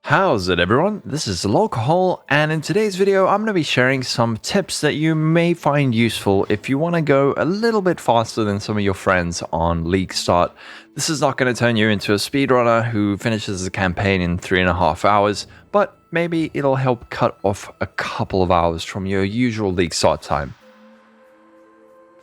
How's it everyone? This is Lolcohol, and in today's video I'm going to be sharing some tips that you may find useful if you want to go a little bit faster than some of your friends on League Start. This is not going to turn you into a speedrunner who finishes the campaign in 3.5 hours, but maybe it'll help cut off a couple of hours from your usual League Start time.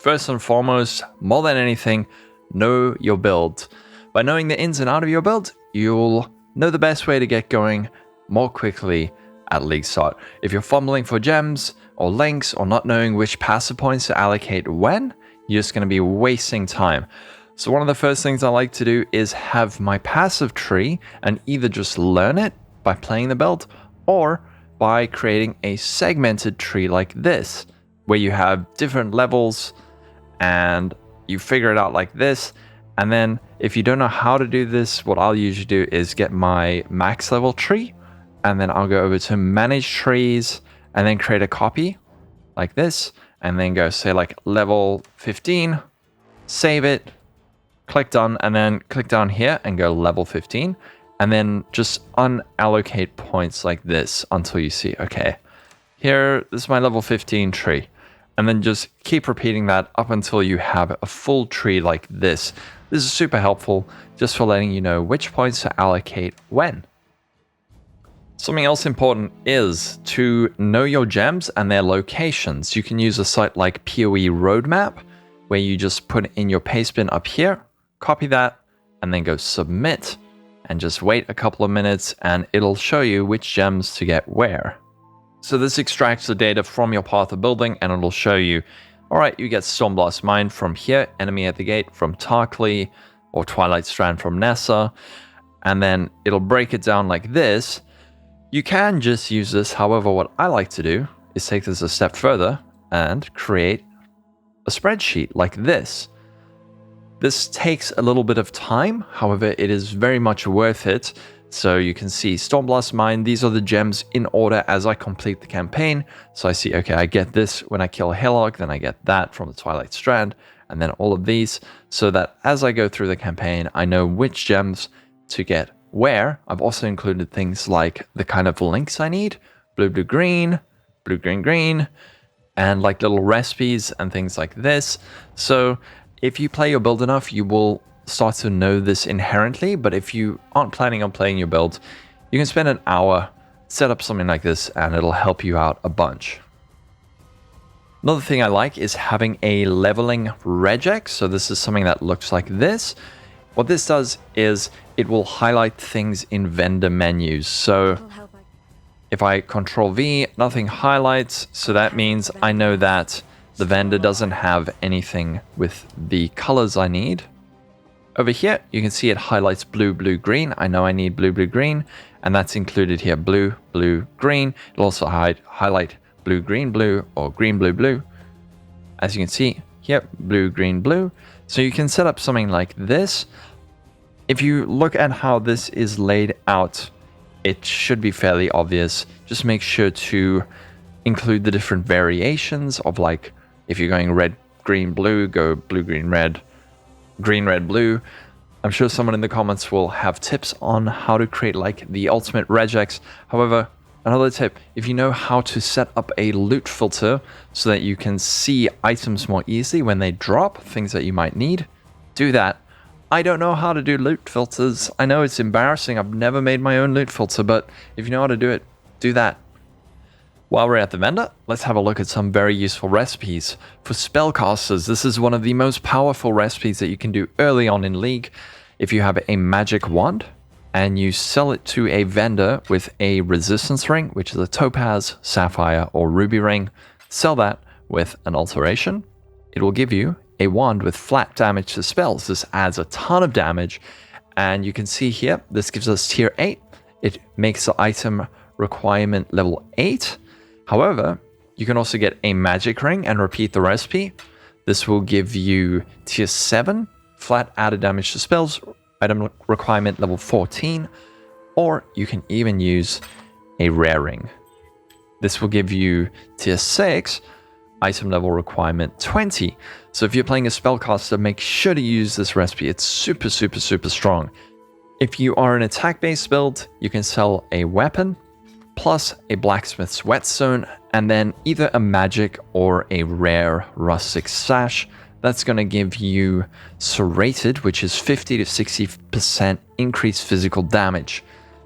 First and foremost, more than anything, know your build. By knowing the ins and outs of your build, you'll know the best way to get going more quickly at League Start. If you're fumbling for gems or links or not knowing which passive points to allocate when, you're just going to be wasting time. So one of the first things I like to do is have my passive tree and either just learn it by playing the build or by creating a segmented tree like this, where you have different levels and you figure it out like this. And then if you don't know how to do this, what I'll usually do is get my max level tree, and then I'll go over to manage trees and then create a copy like this, and then go say like level 15, save it, click done, and then click down here and go level 15, and then just unallocate points like this until you see, okay, here, this is my level 15 tree. And then just keep repeating that up until you have a full tree like this. This is super helpful just for letting you know which points to allocate when. Something else important is to know your gems and their locations. You can use a site like PoE Roadmap, where you just put in your paste bin up here, copy that, and then go submit, and just wait a couple of minutes and it'll show you which gems to get where. So this extracts the data from your path of building and it'll show you, all right, you get Stormblast Mine from here, Enemy at the Gate from Tarkleigh, or Twilight Strand from Nessa, and then it'll break it down like this. You can just use this, however, what I like to do is take this a step further and create a spreadsheet like this. This takes a little bit of time, however, it is very much worth it. So you can see Stormblast Mine, these are the gems in order as I complete the campaign. So I see, okay, I get this when I kill a Hillock, then I get that from the Twilight Strand, and then all of these, so that as I go through the campaign, I know which gems to get where. I've also included things like the kind of links I need, blue, blue, green, green, and like little recipes and things like this. So if you play your build enough, you will start to know this inherently, but if you aren't planning on playing your build, you can spend an hour, set up something like this, and it'll help you out a bunch. Another thing I like is having a leveling regex. So this is something that looks like this. What this does is it will highlight things in vendor menus. So if I Control V, nothing highlights, so that means I know that the vendor doesn't have anything with the colors I need. Over here, you can see it highlights blue, blue, green. I know I need blue, blue, green, and that's included here, blue, blue, green. It'll also highlight blue, green, blue, or green, blue, blue. As you can see here, blue, green, blue. So you can set up something like this. If you look at how this is laid out, it should be fairly obvious. Just make sure to include the different variations of, like, if you're going red, green, blue, go blue, green, red, green, red, blue. I'm sure someone in the comments will have tips on how to create like the ultimate regex. However, another tip, if you know how to set up a loot filter so that you can see items more easily when they drop, things that you might need, do that. I don't know how to do loot filters. I know it's embarrassing. I've never made my own loot filter, but if you know how to do it, do that. While we're at the vendor, let's have a look at some very useful recipes. For spellcasters, this is one of the most powerful recipes that you can do early on in League. If you have a magic wand and you sell it to a vendor with a resistance ring, which is a topaz, sapphire, or ruby ring, sell that with an alteration. It will give you a wand with flat damage to spells. This adds a ton of damage, and you can see here, this gives us tier 8. It makes the item requirement level 8. However, you can also get a magic ring and repeat the recipe. This will give you tier 7, flat added damage to spells, item requirement level 14, or you can even use a rare ring. This will give you tier 6, item level requirement 20. So if you're playing a spellcaster, make sure to use this recipe. It's super, super, super strong. If you are an attack-based build, you can sell a weapon, plus a blacksmith's whetstone, and then either a magic or a rare rustic sash. That's going to give you serrated, which is 50 to 60% increased physical damage.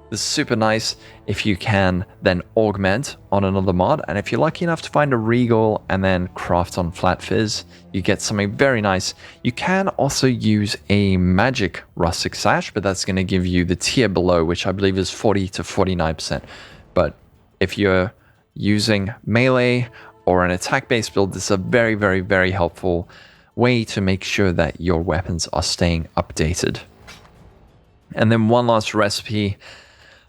This is super nice if you can then augment on another mod, and if you're lucky enough to find a regal and then craft on flat fizz, you get something very nice. You can also use a magic rustic sash, but that's going to give you the tier below, which I believe is 40 to 49%. But if you're using melee or an attack-based build, this is a very, very, very helpful way to make sure that your weapons are staying updated. And then one last recipe.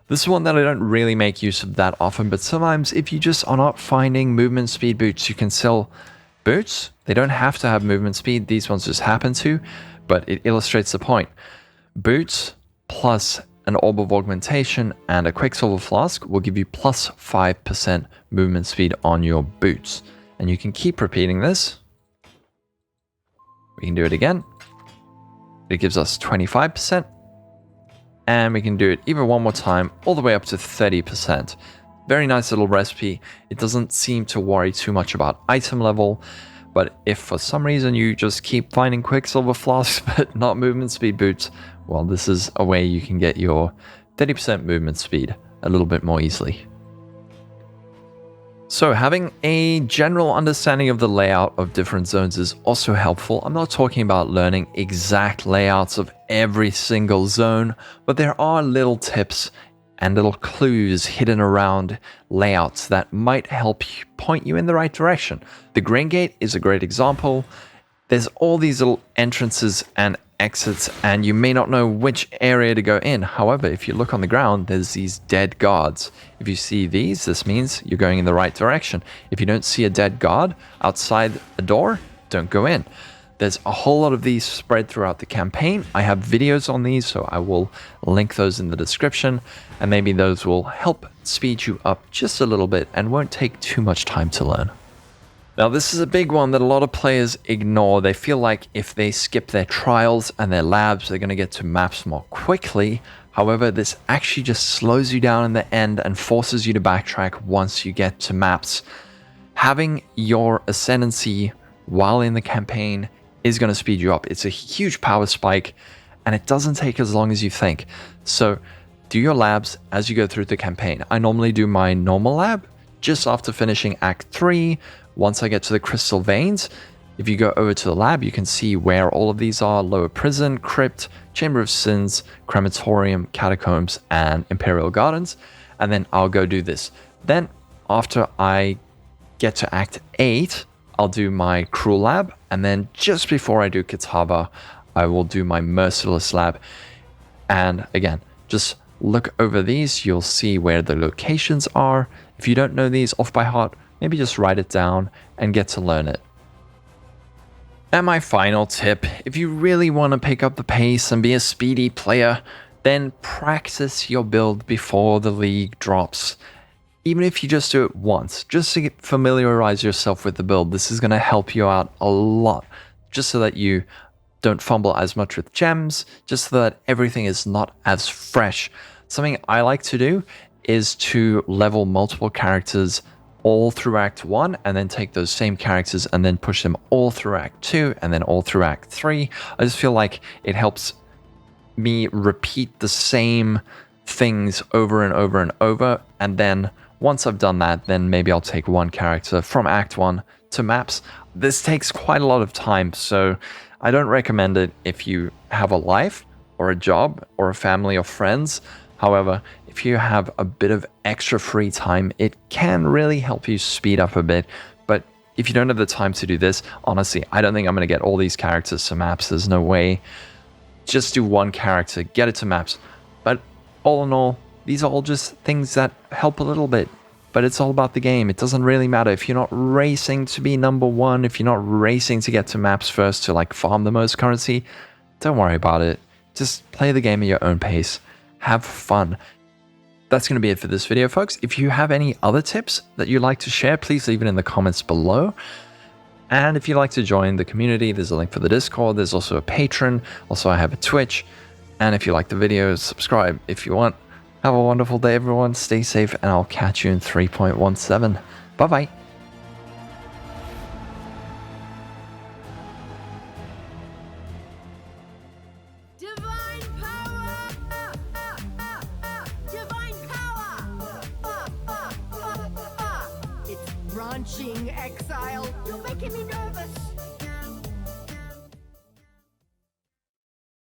This is one that I don't really make use of that often, but sometimes if you just are not finding movement speed boots, you can sell boots. They don't have to have movement speed. These ones just happen to, but it illustrates the point. Boots plus an orb of augmentation and a quicksilver flask will give you plus 5% movement speed on your boots. And you can keep repeating this. We can do it again. It gives us 25%. And we can do it even one more time, all the way up to 30%. Very nice little recipe. It doesn't seem to worry too much about item level, but if for some reason you just keep finding quicksilver flasks but not movement speed boots, well, this is a way you can get your 30% movement speed a little bit more easily. So having a general understanding of the layout of different zones is also helpful. I'm not talking about learning exact layouts of every single zone, but there are little tips and little clues hidden around layouts that might help point you in the right direction. The Grain Gate is a great example. There's all these little entrances and exits, and you may not know which area to go in. However, if you look on the ground, there's these dead guards. If you see these, this means you're going in the right direction. If you don't see a dead guard outside a door, don't go in. There's a whole lot of these spread throughout the campaign. I have videos on these, so I will link those in the description, and maybe those will help speed you up just a little bit and won't take too much time to learn. Now, this is a big one that a lot of players ignore. They feel like if they skip their trials and their labs, they're going to get to maps more quickly. However, this actually just slows you down in the end and forces you to backtrack once you get to maps. Having your Ascendancy while in the campaign is going to speed you up. It's a huge power spike, and it doesn't take as long as you think. So do your labs as you go through the campaign. I normally do my normal lab just after finishing Act 3. Once I get to the crystal veins, if you go over to the lab, you can see where all of these are: Lower Prison, Crypt, Chamber of Sins, Crematorium, Catacombs, and Imperial Gardens. And then I'll go do this. Then after I get to Act 8, I'll do my Cruel lab. And then just before I do Kitava, I will do my Merciless lab. And again, just look over these. You'll see where the locations are. If you don't know these off by heart, maybe just write it down and get to learn it. And my final tip, if you really want to pick up the pace and be a speedy player, then practice your build before the league drops. Even if you just do it once, just to familiarize yourself with the build, this is going to help you out a lot, just so that you don't fumble as much with gems, just so that everything is not as fresh. Something I like to do is to level multiple characters all through Act 1, and then take those same characters and then push them all through Act 2, and then all through Act 3. I just feel like it helps me repeat the same things over and over and over, and then once I've done that, then maybe I'll take one character from Act 1 to maps. This takes quite a lot of time, so I don't recommend it if you have a life or a job or a family or friends. However, if you have a bit of extra free time, it can really help you speed up a bit. But if you don't have the time to do this, honestly, I don't think I'm going to get all these characters to maps. There's no way. Just do one character, get it to maps. But all in all, these are all just things that help a little bit. But it's all about the game. It doesn't really matter if you're not racing to be number one, if you're not racing to get to maps first to like farm the most currency. Don't worry about it. Just play the game at your own pace. Have fun. That's going to be it for this video, folks. If you have any other tips that you'd like to share, please leave it in the comments below. And if you'd like to join the community, there's a link for the Discord. There's also a Patreon. Also, I have a Twitch. And if you like the video, subscribe if you want. Have a wonderful day, everyone. Stay safe, and I'll catch you in 3.17. Bye-bye. Divine power! Divine power! It's branching, exile. You're making me nervous.